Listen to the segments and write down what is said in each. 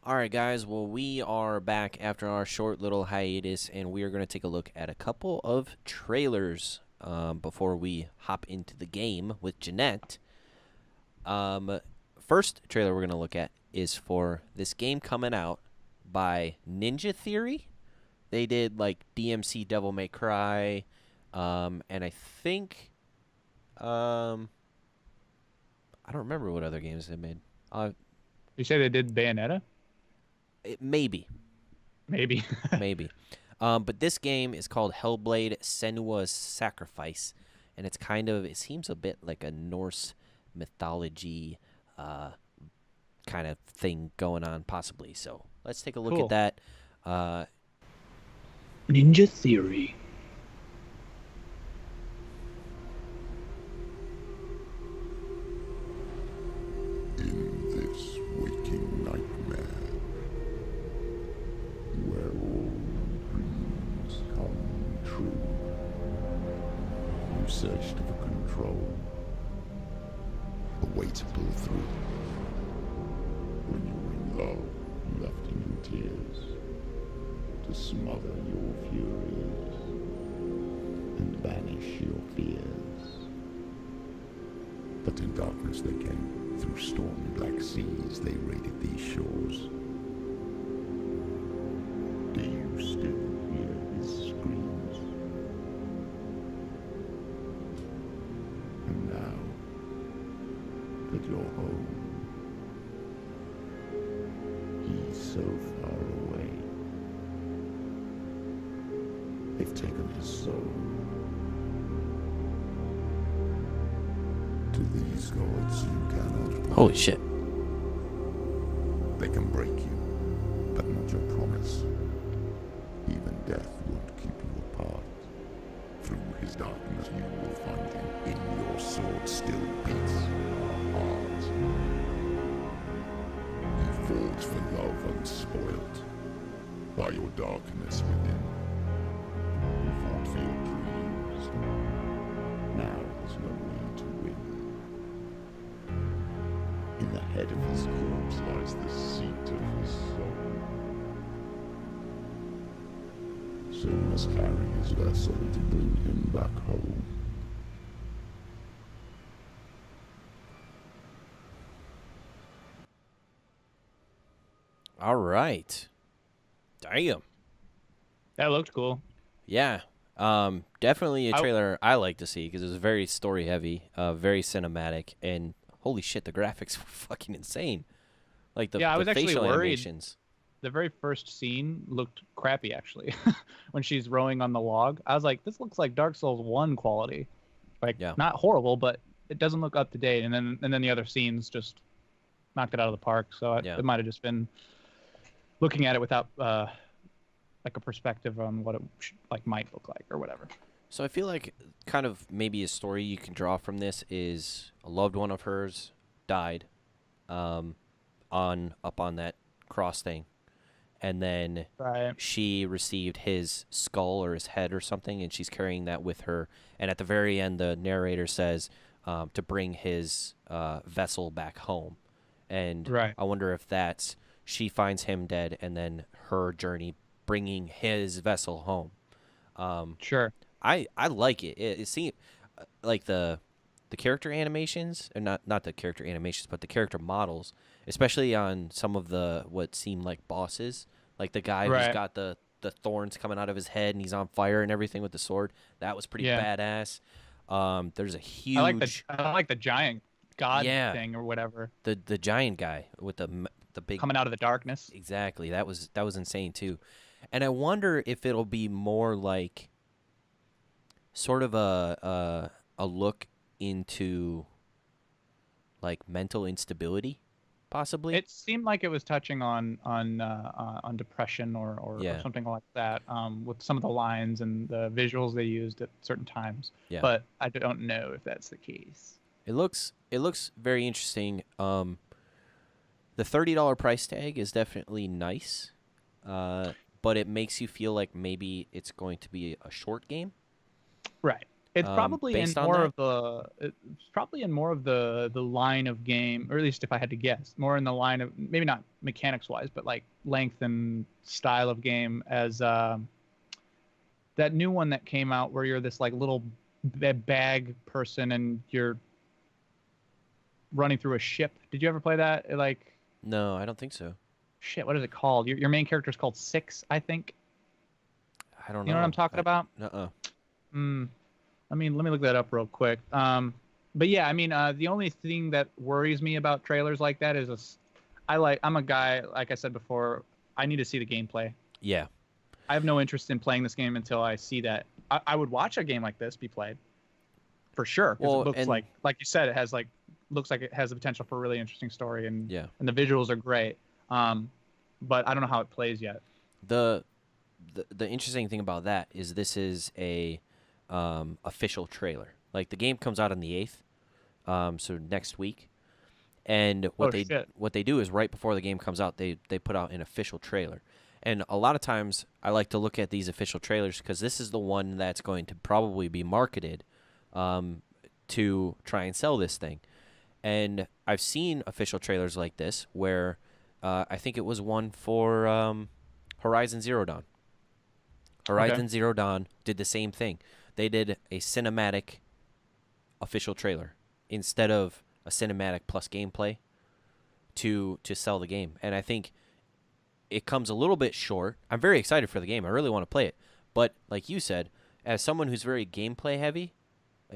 All right, guys. Well, we are back after our short little hiatus, and we are going to take a look at a couple of trailers before we hop into the game with Jeanette. Um, First trailer we're going to look at is for this game coming out by Ninja Theory. They did like DMC Devil May Cry, and I think I don't remember what other games they made. Uh, You say they did Bayonetta? Maybe. Maybe. Maybe. But this game is called Hellblade Senua's Sacrifice, and it seems a bit like a Norse mythology kind of thing going on, possibly. So let's take a look at Cool. that. Uh, Ninja Theory. In this waking nightmare, where all dreams come true, you searched for control, a way to pull through. When you were in love, you left him in tears, to smother your furies, and banish your fears. But in darkness they came. Through stormy black seas, they raided these shores. Do you still hear his screams? And now that you're home, he's so far away. They've taken his soul. To these gods you cannot pray. Holy shit. They can break you, but not your promise. Even death won't keep you apart. Through his darkness you will find him. In your sword still beats a heart. You fought for love unspoilt by your darkness within. You fought for your dreams. Now there's no way to win. In the head of his corpse lies the seat of his soul. So you must carry his vessel to bring him back home. All right. Damn. That looked cool. Yeah. Definitely a I, trailer I like to see because it was very story heavy, very cinematic, and holy shit, the graphics were fucking insane. Like yeah, I the was actually facial worried. animations. The very first scene looked crappy, actually. When she's rowing on the log, I was like, this looks like Dark Souls 1 quality. Like, Yeah. not horrible, but it doesn't look up to date. And then the other scenes just knocked it out of the park. So Yeah. it might have just been looking at it without like a perspective on what it like might look like or whatever. So I feel like kind of maybe a story you can draw from this is a loved one of hers died on up on that cross thing, and then Right. she received his skull or his head or something, and she's carrying that with her. And at the very end, the narrator says to bring his vessel back home. And Right. I wonder if that's she finds him dead, and then her journey bringing his vessel home. Sure. I like it. It seems like the character animations, or not the character animations, but the character models, especially on some of the what seem like bosses, like the guy who's Right. got the thorns coming out of his head and he's on fire and everything with the sword. That was pretty Yeah. badass. There's a huge I like the giant god yeah thing or whatever the giant guy with the big coming out of the darkness. exactly that was insane too, and I wonder if it'll be more like sort of a look into like mental instability, possibly. It seemed like it was touching on depression or Yeah, something like that, with some of the lines and the visuals they used at certain times. yeah. But I don't know if that's the case. It looks very interesting. The $30 price tag is definitely nice, but it makes you feel like maybe it's going to be a short game. Right. It's probably in based on more that. of the line of game, or at least if I had to guess, more in the line of maybe not mechanics wise, but like length and style of game as that new one that came out where you're this like little bag person and you're running through a ship. Did you ever play that? Like, No, I don't think so. shit, what is it called? Your main character is called Six, I think. I don't You know what I'm know. talking about? Uh-uh. Hmm. Let me look that up real quick. But yeah, I mean, the only thing that worries me about trailers like that is I'm a guy, like I said before, I need to see the gameplay. Yeah. I have no interest in playing this game until I see that. I would watch a game like this be played for sure because Well, it looks and like you said, it has like looks like it has the potential for a really interesting story yeah, and the visuals are great. But I don't know how it plays yet. the the interesting thing about that is this is a official trailer. Like the game comes out on the 8th, so next week. And Oh shit! what they do is right before the game comes out, they put out an official trailer. And a lot of times I like to look at these official trailers because this is the one that's going to probably be marketed to try and sell this thing. And I've seen official trailers like this where I think it was one for Horizon Zero Dawn. Horizon Zero Dawn did the same thing. They did a cinematic official trailer instead of a cinematic plus gameplay to sell the game. And I think it comes a little bit short. I'm very excited for the game. I really want to play it. But like you said, as someone who's very gameplay heavy,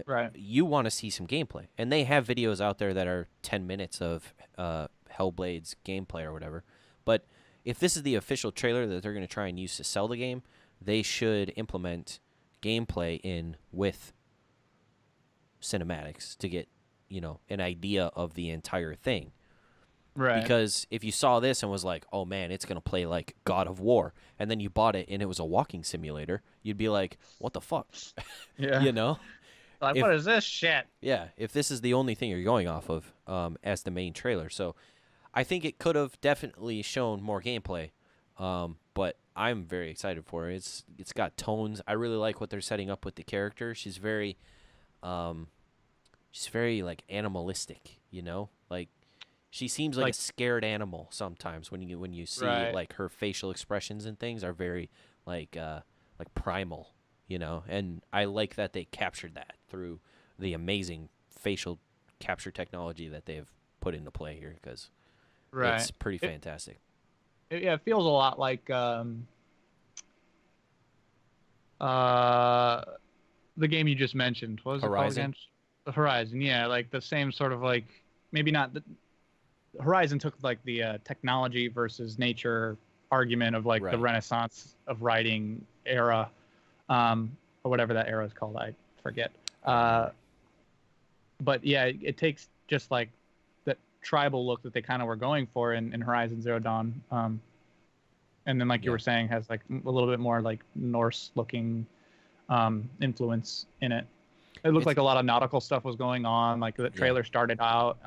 Right. you want to see some gameplay. And they have videos out there that are 10 minutes of Hellblade's gameplay or whatever. But if this is the official trailer that they're going to try and use to sell the game, they should implement gameplay in with cinematics to get, an idea of the entire thing. Right. Because if you saw this and was like, oh man, it's going to play like God of War, and then you bought it and it was a walking simulator, you'd be like, what the fuck? Yeah. You know? Like, what is this shit? Yeah, if this is the only thing you're going off of as the main trailer. So I think it could have definitely shown more gameplay, but I'm very excited for it. It's got tones. I really like what they're setting up with the character. She's very like animalistic, Like she seems like a scared animal sometimes when you see Right. like her facial expressions and things are very like primal, And I like that they captured that through the amazing facial capture technology that they've put into play here because Right. it's pretty fantastic. It feels a lot like the game you just mentioned. What was it called Horizon? again? The Horizon. Yeah, like the same sort of like maybe not the Horizon took like the technology versus nature argument of like the Right. Renaissance of writing era, or whatever that era is called. I forget. But yeah, it takes just like that tribal look that they kind of were going for in Horizon Zero Dawn. And then, like you Yeah. were saying, has like a little bit more like Norse looking influence in it. It looked like a lot of nautical stuff was going on. Like the trailer started out,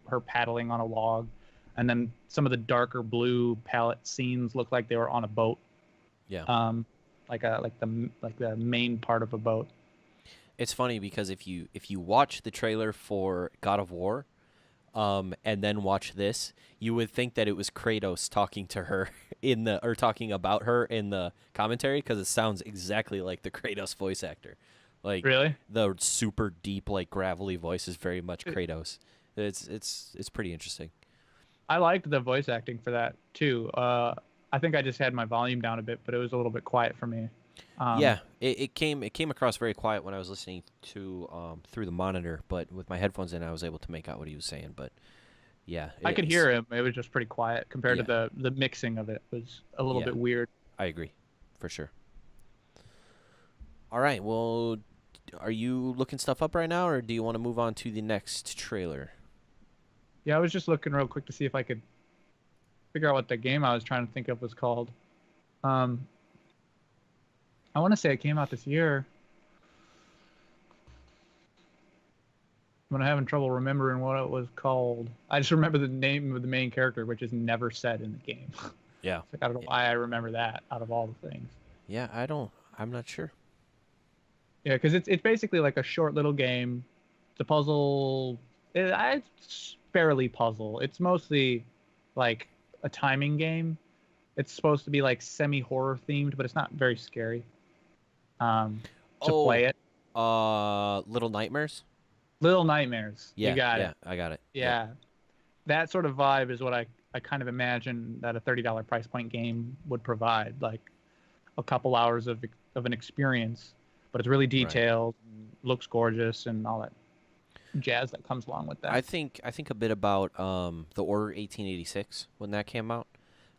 her paddling on a log, and then some of the darker blue palette scenes looked like they were on a boat. Yeah. Like the main part of a boat. It's funny because if you watch the trailer for God of War, and then watch this, you would think that it was Kratos talking to her talking about her in the commentary because it sounds exactly like the Kratos voice actor. Like Really? the super deep, like gravelly voice is very much Kratos. It's pretty interesting. I liked the voice acting for that too. I think I just had my volume down a bit, but it was a little bit quiet for me. Yeah, it came across very quiet when I was listening to through the monitor, but with my headphones in, I was able to make out what he was saying. But yeah, I could hear him. It was just pretty quiet compared Yeah. to the mixing of it was a little Yeah. bit weird. I agree, for sure. All right, well, are you looking stuff up right now, or do you want to move on to the next trailer? Yeah, I was just looking real quick to see if I could figure out what the game I was trying to think of was called. I want to say it came out this year. I'm having trouble remembering what it was called. I just remember the name of the main character, which is never said in the game. Yeah. Like, I don't know why I remember that out of all the things. Yeah, I'm not sure. Yeah, because it's basically like a short little game. It's a puzzle. It's fairly puzzle. It's mostly like a timing game. It's supposed to be like semi-horror themed, but it's not very scary. To Oh, play it. Little Nightmares. Little Nightmares. You Yeah, got yeah, it. I got it. Yep. Yeah. That sort of vibe is what I kind of imagine that a $30 price point game would provide. Like a couple hours of an experience, but it's really detailed, looks gorgeous, and all that jazz that comes along with that. I think a bit about the Order 1886 when that came out.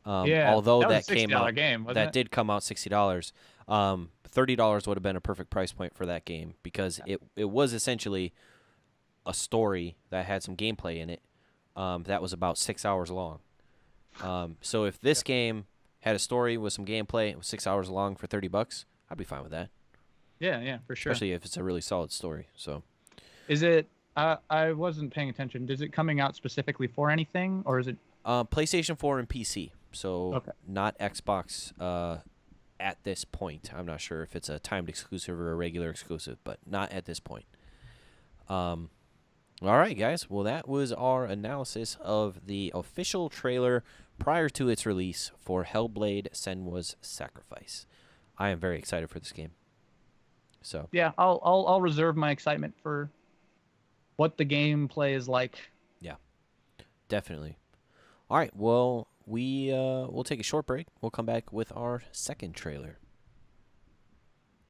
Yeah, Although that was that a came $60 out, game, wasn't that it? did come out $60. $30 would have been a perfect price point for that game because it was essentially a story that had some gameplay in it. That was about 6 hours long. So if this game had a story with some gameplay, it was 6 hours long for $30, I'd be fine with that. Yeah, for sure. Especially if it's a really solid story. So, Is it? I wasn't paying attention. Is it coming out specifically for anything, or is it? PlayStation 4 and PC. So Okay. not Xbox. At this point, I'm not sure if it's a timed exclusive or a regular exclusive, but not at this point. All right, guys. Well, that was our analysis of the official trailer prior to its release for Hellblade: Senua's Sacrifice. I am very excited for this game. So Yeah, I'll reserve my excitement for what the gameplay is like. yeah, definitely. All right. Well, we'll take a short break. We'll come back with our second trailer.